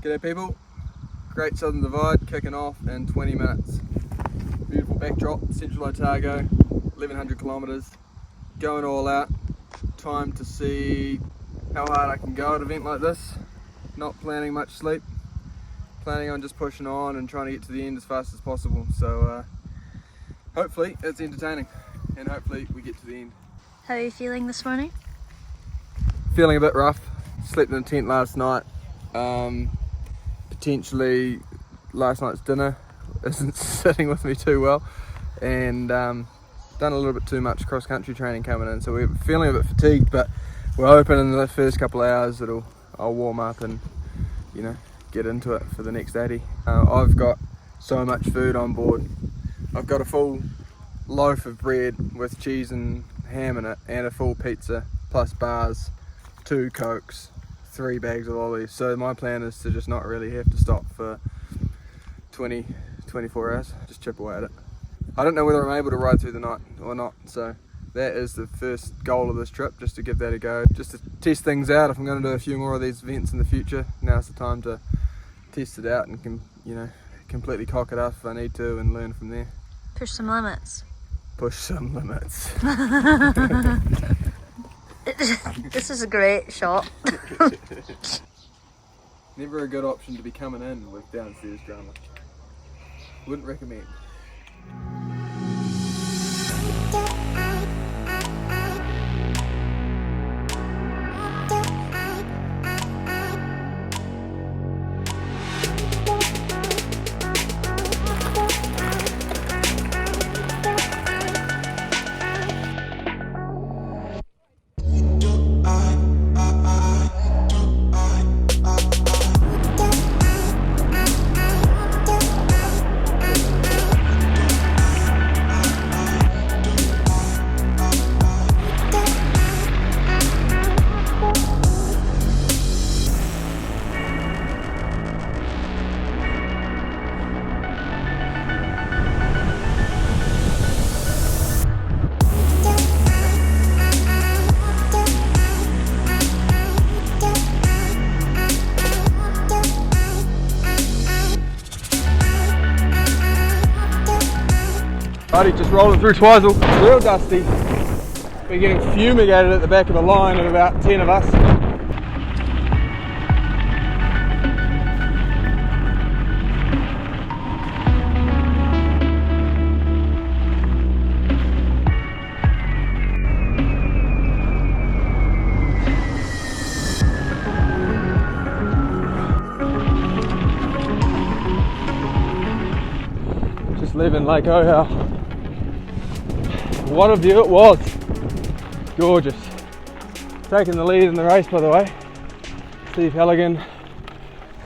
G'day people, Great Southern Divide kicking off in 20 minutes. Beautiful backdrop, Central Otago, 1100 kilometres, going all out. Time to see how hard I can go at an event like this. Not planning much sleep, planning on just pushing on and trying to get to the end as fast as possible. So hopefully it's entertaining and hopefully we get to the end. How are you feeling this morning? Feeling a bit rough. Slept in a tent last night. Potentially last night's dinner isn't sitting with me too well, and done a little bit too much cross-country training coming in, so we're feeling a bit fatigued, but we're hoping in the first couple of hours I'll warm up and, you know, get into it for the next 80. I've got so much food on board. I've got a full loaf of bread with cheese and ham in it, and a full pizza plus bars, 2 Cokes, 3 bags of lollies. So my plan is to just not really have to stop for 24 hours, just chip away at it. I don't know whether I'm able to ride through the night or not, so that is the first goal of this trip, just to give that a go, just to test things out. If I'm going to do a few more of these events in the future, now's the time to test it out and completely cock it up if I need to and learn from there. Push some limits. Push some limits. This is a great shot. Never a good option to be coming in with downstairs drama. Wouldn't recommend. Buddy, just rolling through Twizel, real dusty. We're getting fumigated at the back of a line of about 10 of us. Just leaving Lake Ohau. What a view it was. Gorgeous. Taking the lead in the race, by the way. Steve Halligan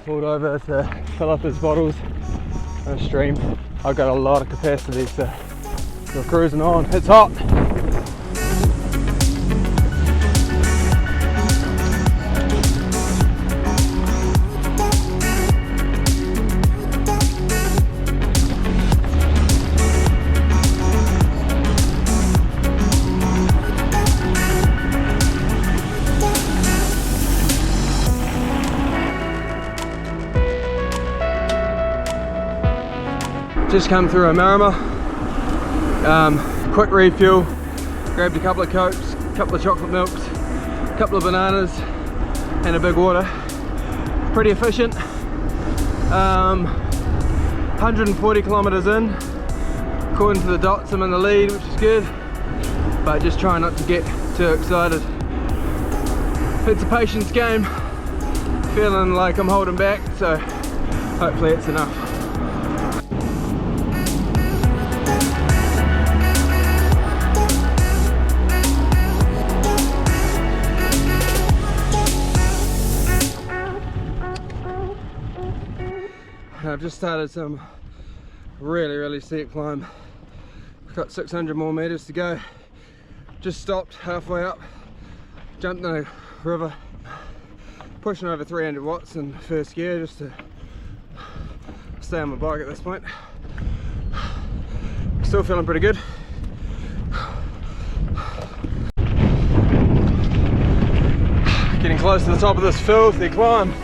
pulled over to fill up his bottles in a stream. I've got a lot of capacity, so we're cruising on. It's hot. Just come through a Marama, quick refuel, grabbed a couple of Cokes, a couple of chocolate milks, a couple of bananas and a big water. Pretty efficient. 140 kilometres in, according to the dots I'm in the lead, which is good, but just try not to get too excited. It's a patience game, feeling like I'm holding back, so hopefully it's enough. I've just started some really steep climb. We've got 600 more meters to go. Just stopped halfway up, jumped in a river, pushing over 300 watts in first gear just to stay on my bike at this point. Still feeling pretty good. Getting close to the top of this filthy climb.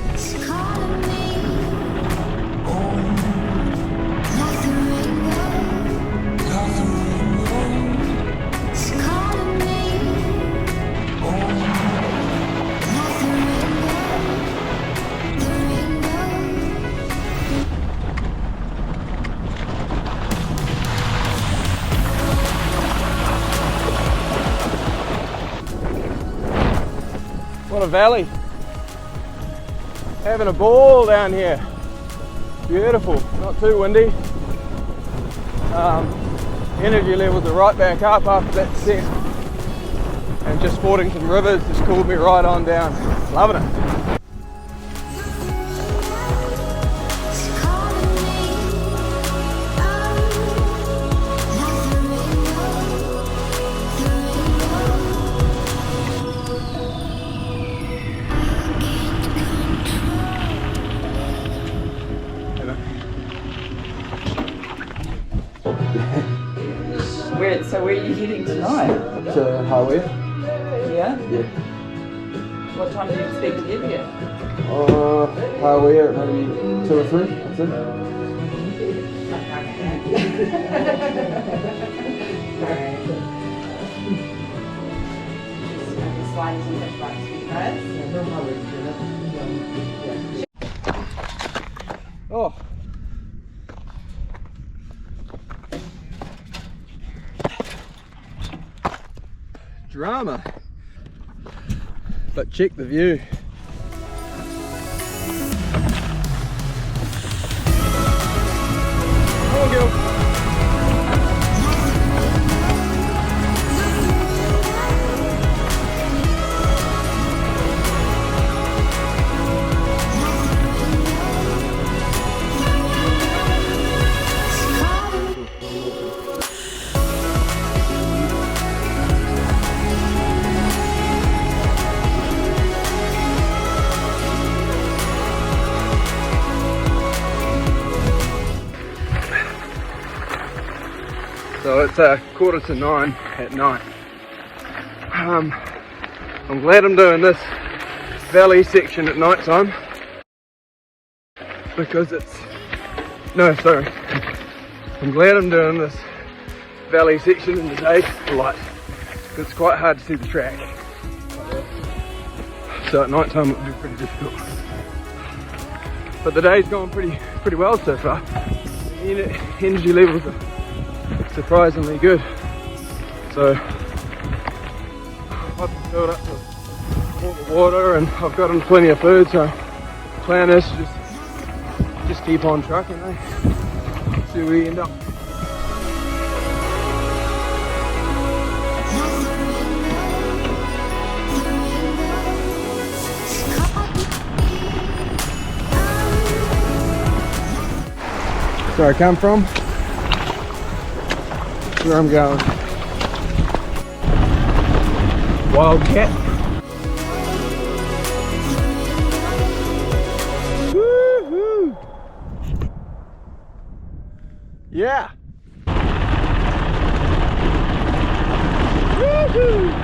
What a valley. Having a ball down here. Beautiful, not too windy. Energy levels are right back up after that set. And just fording some rivers has cooled me right on down. Loving it. So where are you heading tonight? To Hawaii. Yeah? Yeah. What time do you expect to get there? Hawaii at maybe 2 or 3, I'd say. Oh. Drama. But check the view. Come on, girl. So it's 8:45 at night. I'm glad I'm doing this valley section at night time because I'm glad I'm doing this valley section in the day light because it's quite hard to see the track. So at night time it would be pretty difficult. But the day's gone pretty well so far. The energy levels are surprisingly good. So I've filled up with all the water and I've gotten plenty of food, so the plan is to just keep on trucking, see where we end up. That's where I come from. Where I'm going. Wildcat. Woohoo! Yeah. Woohoo!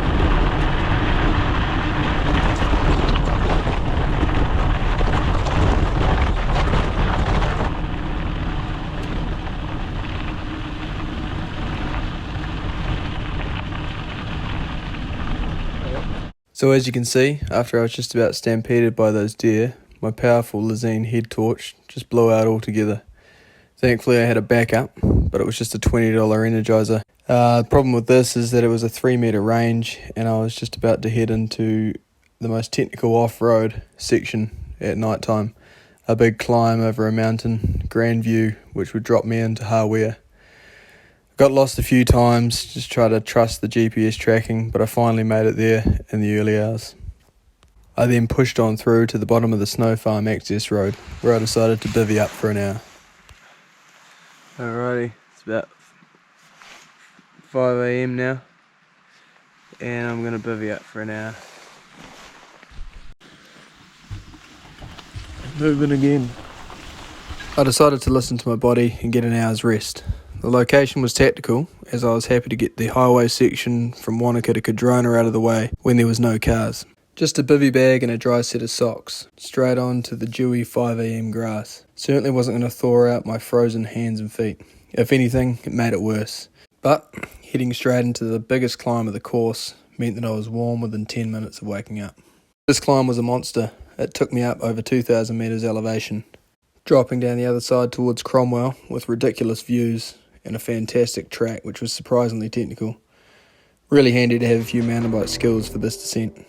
So as you can see, after I was just about stampeded by those deer, my powerful Zealnd head torch just blew out altogether. Thankfully I had a backup, but it was just a $20 Energizer. The problem with this is that it was a 3-meter range and I was just about to head into the most technical off-road section at night time. A big climb over a mountain, grand view, which would drop me into Hawaii. Got lost a few times, just try to trust the GPS tracking, but I finally made it there in the early hours. I then pushed on through to the bottom of the Snow Farm access road, where I decided to bivvy up for an hour. Alrighty, it's about 5 AM now, and I'm going to bivvy up for an hour. Moving again. I decided to listen to my body and get an hour's rest. The location was tactical, as I was happy to get the highway section from Wanaka to Cadrona out of the way when there was no cars. Just a bivvy bag and a dry set of socks, straight on to the dewy 5 AM grass. Certainly wasn't going to thaw out my frozen hands and feet. If anything, it made it worse. But heading straight into the biggest climb of the course meant that I was warm within 10 minutes of waking up. This climb was a monster. It took me up over 2,000 metres elevation, dropping down the other side towards Cromwell with ridiculous views and a fantastic track which was surprisingly technical. Really handy to have a few mountain bike skills for this descent.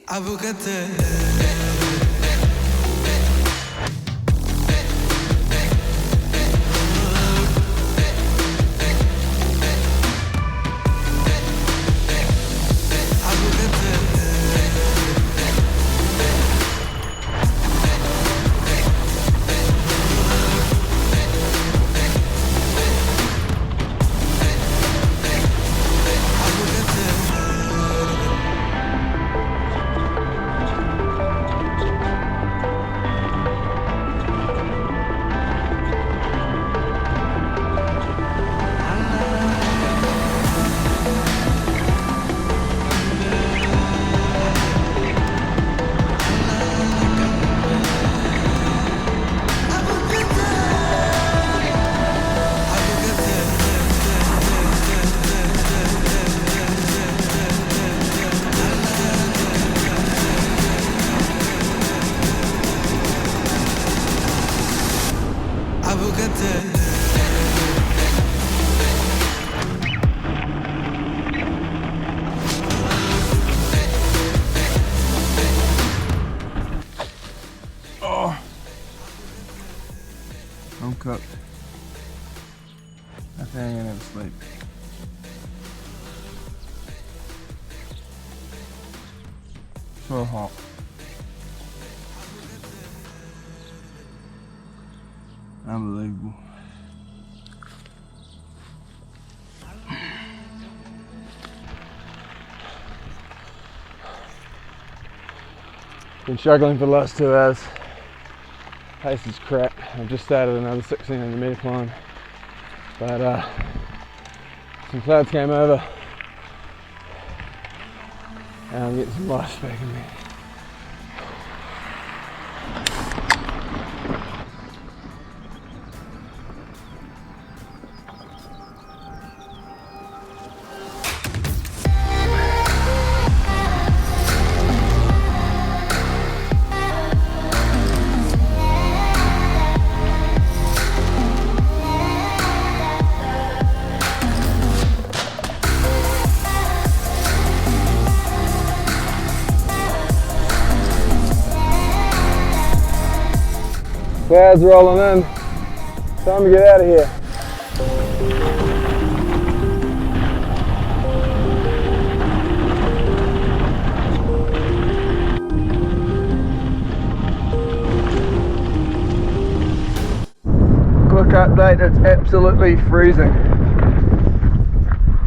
I'm cooked. I think I'm gonna have to sleep. So hot. Unbelievable. Been struggling for the last 2 hours. Pace is crap. I've just started another 1600 metre climb, but some clouds came over and I'm getting some life back in me. Clouds rolling in. Time to get out of here. Quick update, it's absolutely freezing.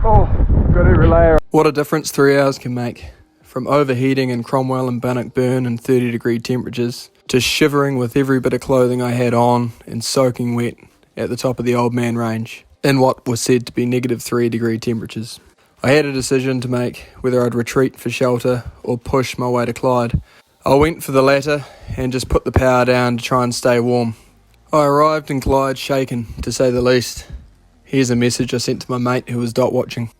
Oh, got every layer. What a difference 3 hours can make. From overheating in Cromwell and Bannockburn in 30-degree temperatures, to shivering with every bit of clothing I had on and soaking wet at the top of the Old Man Range, in what was said to be -3-degree temperatures. I had a decision to make whether I'd retreat for shelter or push my way to Clyde. I went for the latter and just put the power down to try and stay warm. I arrived in Clyde shaken, to say the least. Here's a message I sent to my mate who was dot watching.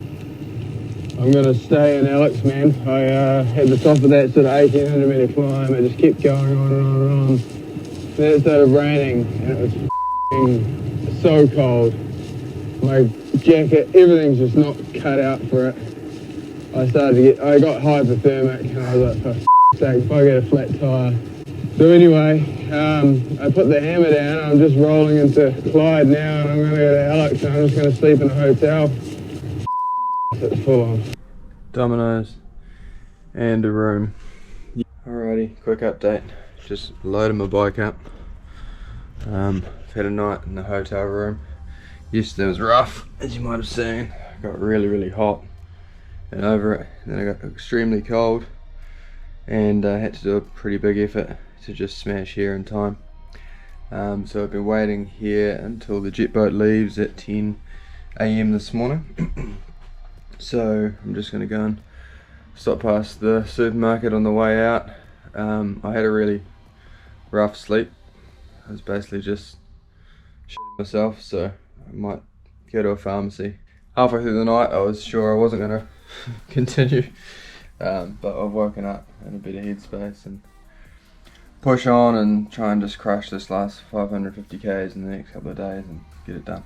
I'm going to stay in Alex, man. I had the top of that sort of 1800 metre climb. It just kept going on and on and on. Then it started raining and it was so cold. My jacket, everything's just not cut out for it. I got hypothermic and I was like, for f***'s sake, if I get a flat tyre. So anyway, I put the hammer down. I'm just rolling into Clyde now and I'm going to go to Alex and I'm just going to sleep in a hotel. It's full on. Dominoes and a room. Alrighty, quick update. Just loaded my bike up. I've had a night in the hotel room. Yesterday was rough, as you might have seen. I got really hot and over it. And then I got extremely cold and I had to do a pretty big effort to just smash here in time. So I've been waiting here until the jet boat leaves at 10 AM this morning. So I'm just going to go and stop past the supermarket on the way out. I had a really rough sleep. I was basically just shitting myself, so I might go to a pharmacy. Halfway through the night I was sure I wasn't going to continue, but I've woken up in a better headspace and push on and try and just crush this last 550 k's in the next couple of days and get it done.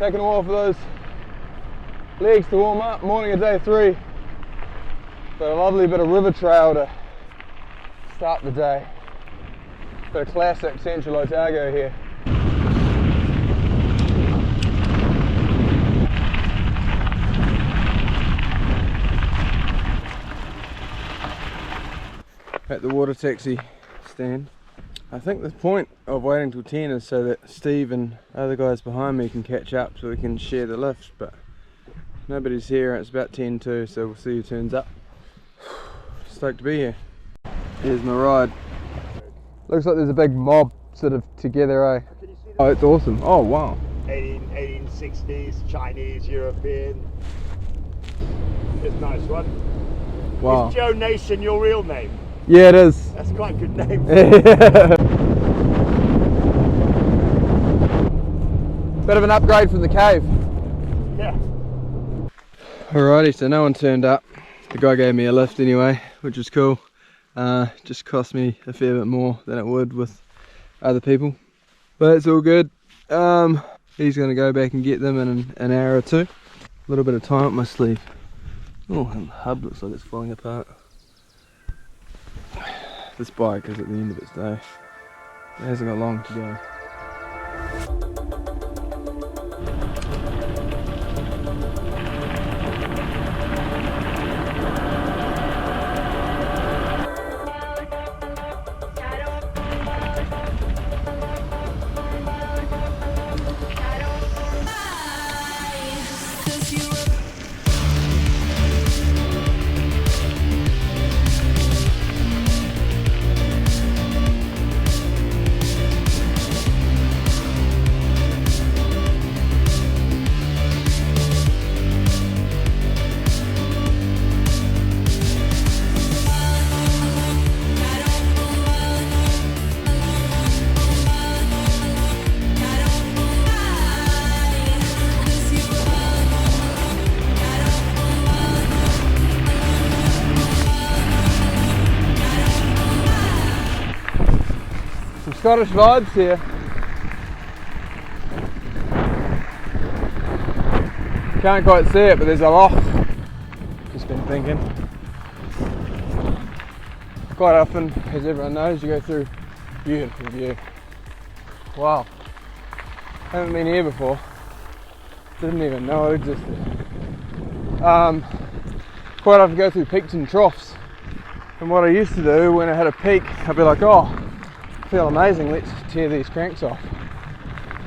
taking a while for those legs to warm up. Morning of day 3. Got a lovely bit of river trail to start the day. Bit of classic Central Otago here. At the water taxi stand. I think the point of waiting till 10 is so that Steve and other guys behind me can catch up so we can share the lift, but nobody's here. It's about 10 to, so we'll see who turns up. Stoked to be here. Here's my ride. Looks like there's a big mob sort of together, eh? Oh, it's awesome. Oh, wow. 1860s, Chinese, European. It's a nice one. Wow. Is Joe Nation your real name? Yeah, it is. That's quite a good name. Bit of an upgrade from the cave. Yeah. Alrighty, so no one turned up. The guy gave me a lift anyway, which is cool. Just cost me a fair bit more than it would with other people, but it's all good. He's going to go back and get them in an hour or two. A little bit of time up my sleeve. Oh, and the hub looks like it's falling apart. This bike is at the end of its day. It hasn't got long to go. Scottish vibes here. Can't quite see it, but there's a loch. Just been thinking. Quite often, as everyone knows, you go through beautiful view. Wow. Haven't been here before. Didn't even know it existed. Quite often go through peaks and troughs. And what I used to do when I had a peak, I'd be like, oh, feel amazing, let's tear these cranks off,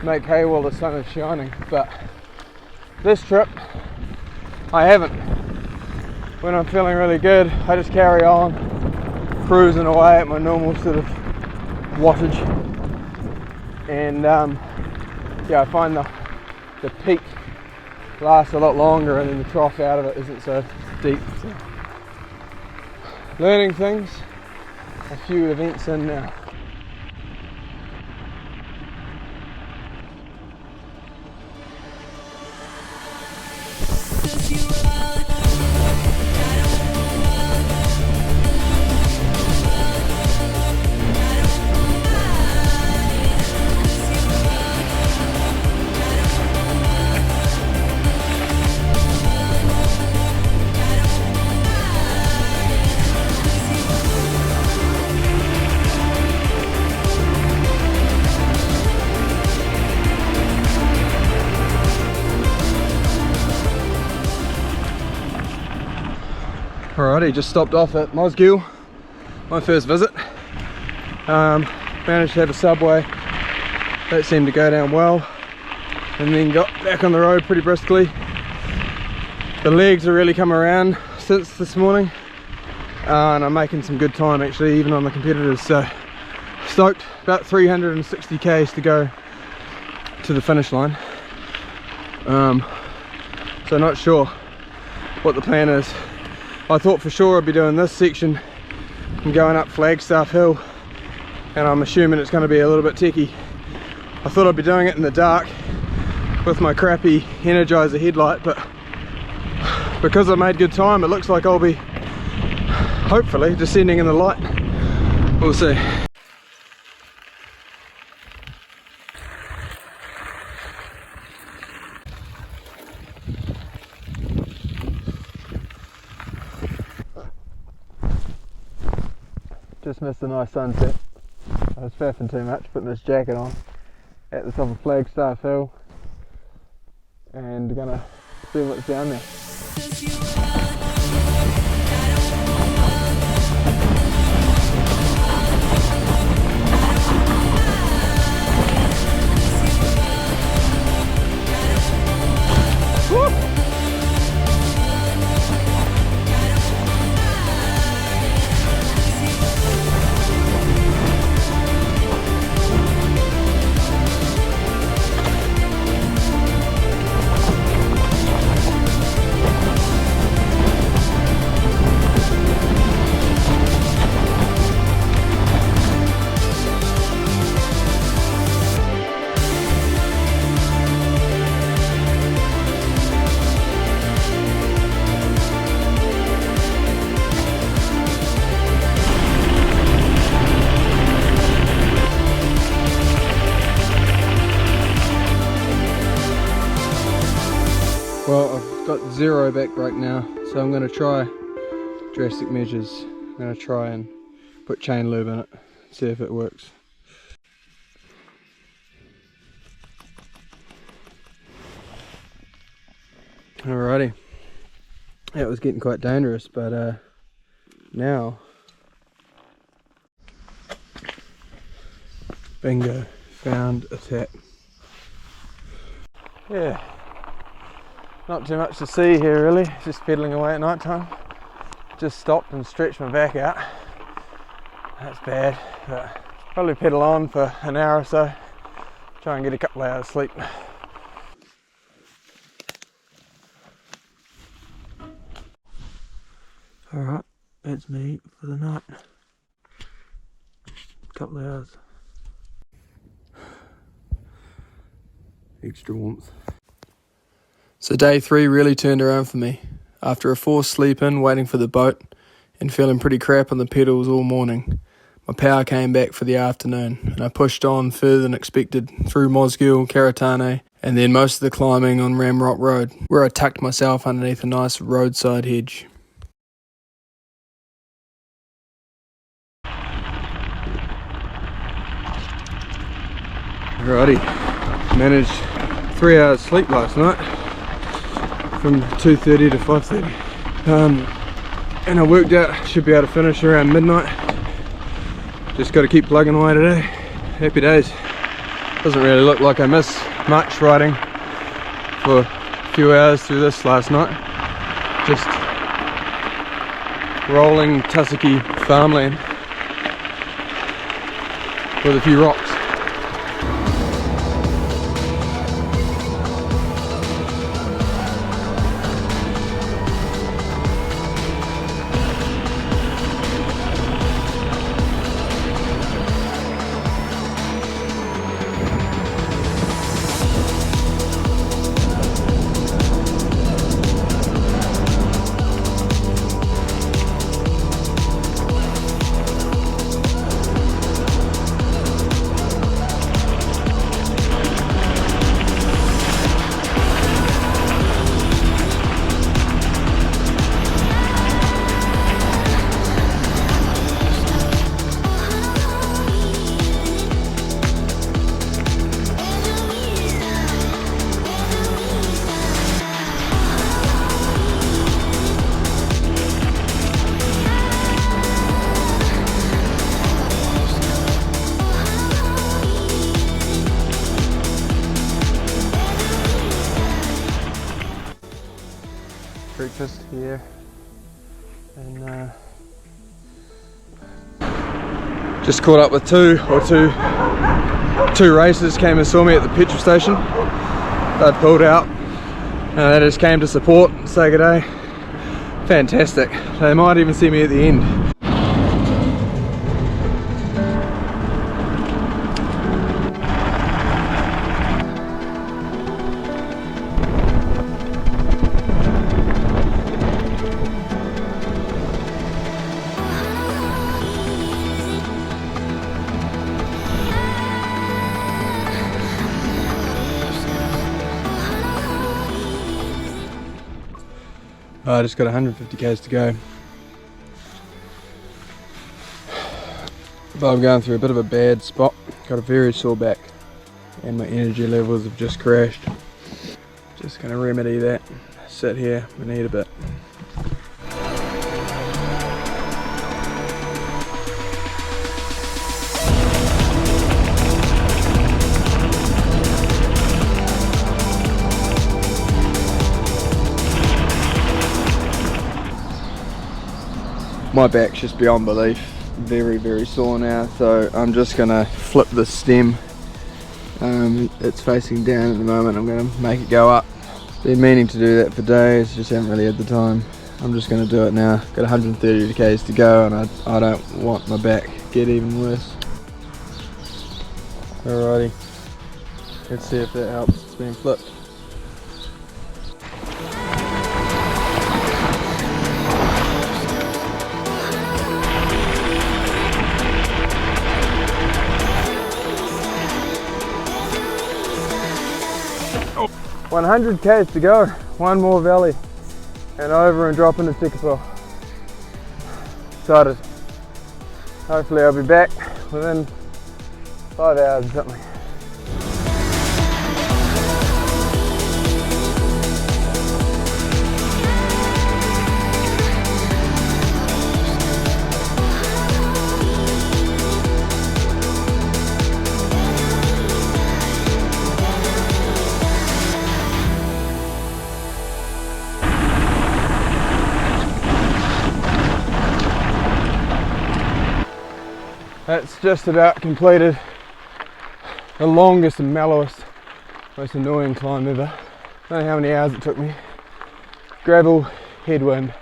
make hay while the sun is shining. But this trip I haven't. When I'm feeling really good, I just carry on cruising away at my normal sort of wattage, and yeah, I find the peak lasts a lot longer and then the trough out of it isn't so deep. So, learning things, a few events in now. Alrighty, just stopped off at Mosgiel, my first visit. Managed to have a subway, that seemed to go down well, and then got back on the road pretty briskly. The legs have really come around since this morning, and I'm making some good time actually, even on the competitors, so stoked. About 360 k's to go to the finish line, so not sure what the plan is. I thought for sure I'd be doing this section and going up Flagstaff Hill, and I'm assuming it's going to be a little bit techie. I thought I'd be doing it in the dark with my crappy Energizer headlight, but because I made good time, it looks like I'll be hopefully descending in the light. We'll see. Just missed a nice sunset. I was faffing too much, putting this jacket on at the top of Flagstaff Hill, and gonna see what's down there. Well, I've got 0 back right now, so I'm going to try drastic measures. I'm going to try and put chain lube in it, see if it works. Alrighty, that was getting quite dangerous, but now, bingo, found a tap. Yeah. Not too much to see here really, just pedalling away at night time. Just stopped and stretched my back out. That's bad, but probably pedal on for an hour or so. Try and get a couple of hours sleep. Alright, that's me for the night. Couple of hours. Extra warmth. So day 3 really turned around for me. After a forced sleep in, waiting for the boat, and feeling pretty crap on the pedals all morning, my power came back for the afternoon, and I pushed on further than expected through Mosgiel, Karatane, and then most of the climbing on Ramrock Road, where I tucked myself underneath a nice roadside hedge. Alrighty, managed 3 hours sleep last night. From 2:30 to 5:30, and I worked out I should be able to finish around midnight. Just got to keep plugging away today. Happy days. Doesn't really look like I missed much riding for a few hours through this last night. Just rolling tussocky farmland with a few rocks. Breakfast here, and just caught up with two racers. Came and saw me at the petrol station. They'd pulled out and they just came to support and say good day. Fantastic. They might even see me at the end. I just got 150 k's to go. But I'm going through a bit of a bad spot. Got a very sore back and my energy levels have just crashed. Just going to remedy that. Sit here and eat a bit. My back's just beyond belief, very sore now, so I'm just going to flip the stem. It's facing down at the moment. I'm going to make it go up. Been meaning to do that for days, just haven't really had the time. I'm just going to do it now. Got 130 k's to go and I don't want my back to get even worse. Alrighty, let's see if that helps. It's been flipped. Oh. 100 k's to go, one more valley and over and drop into Tekapō. Excited. Hopefully I'll be back within 5 hours or something. That's just about completed the longest and mellowest, most annoying climb ever. I don't know how many hours it took me. Gravel, headwind,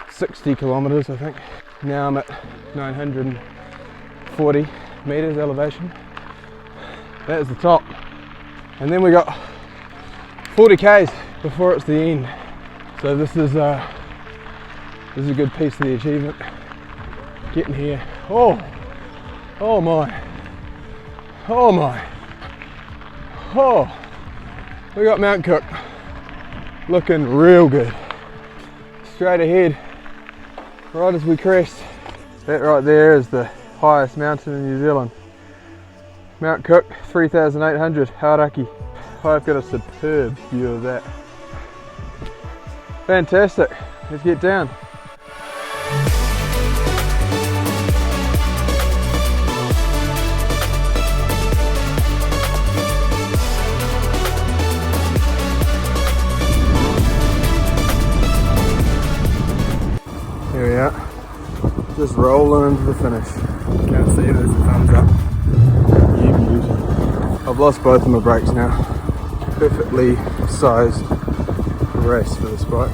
60 kilometers I think. Now I'm at 940 meters elevation. That is the top. And then we got 40 k's before it's the end. So this is a good piece of the achievement. Getting here. Oh my. Oh, we got Mount Cook looking real good. Straight ahead, right as we crest. That right there is the highest mountain in New Zealand. Mount Cook, 3,800, Hauraki. I've got a superb view of that. Fantastic, let's get down. Here we are, just rolling into the finish. Can't see, there's the thumbs up. You beauty. I've lost both of my brakes now. Perfectly sized race for this bike.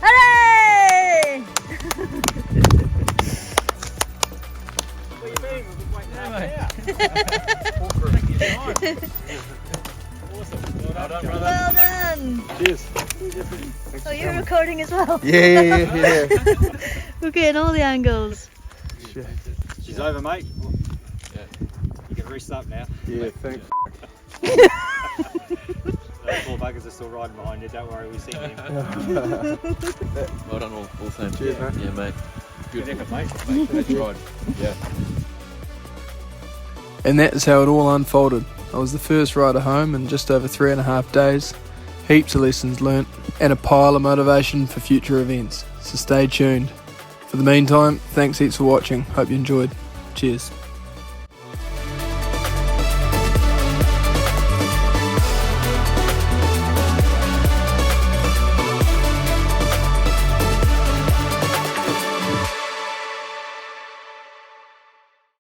Hooray! Well done! Cheers. Oh, you're recording as well? Yeah. We're getting all the angles. Shit. She's over, mate. Yeah. You can rest up now. Yeah, thanks. Those poor buggers are still riding behind you, don't worry, we've seen them. Well done all same. Cheers, mate. Yeah, mate. Good effort, mate. That's right. Yeah. And that's how it all unfolded. I was the first rider home in just over 3.5 days. Heaps of lessons learnt and a pile of motivation for future events. So stay tuned. For the meantime, thanks heaps for watching. Hope you enjoyed. Cheers.